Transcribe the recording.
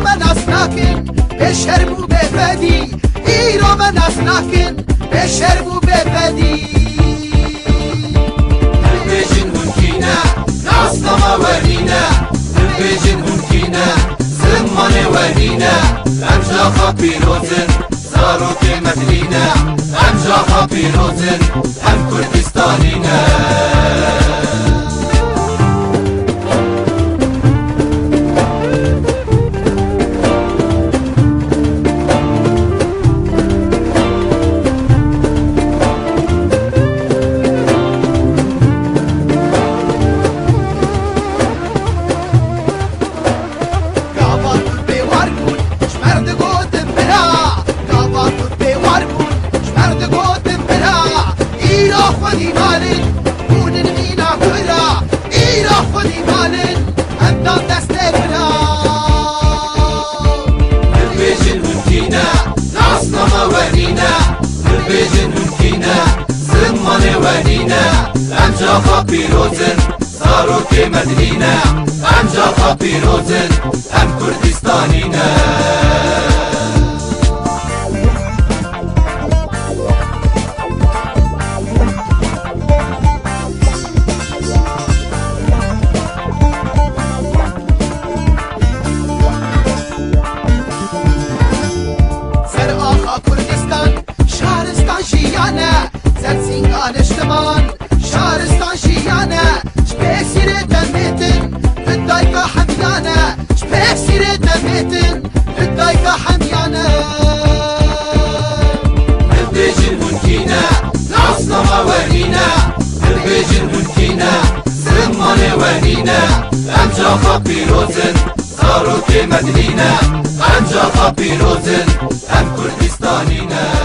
من اسناکن به شرم و ببدی ایران من اسناکن به شرم و ببدی ببیجن هنکینه ناسنما ورینه ببیجن هنکینه زمان ورینه امجاخا پیروزن زاروک مدینه امجاخا پیروزن هم کردستانینه خودی مالن بودن مینا برا ایرا خودی مالن اندام دست برا ببیجن هنکینه ناسنما ورینه ببیجن هنکینه زمان ورینه امجاخا پیروزن زاروک مدینه امجاخا پیروزن هم کردستانینه دانشتمان شهرستان شیانه شپیسیر دمیتن فدایکا حمیانه شپیسیر دمیتن فدایکا حمیانه ببیجن هنکینه ناسنما ورینه ببیجن هنکینه زمان ورینه امجاخا پیروزن زاروک مدینه امجاخا پیروزن هم کردستانینه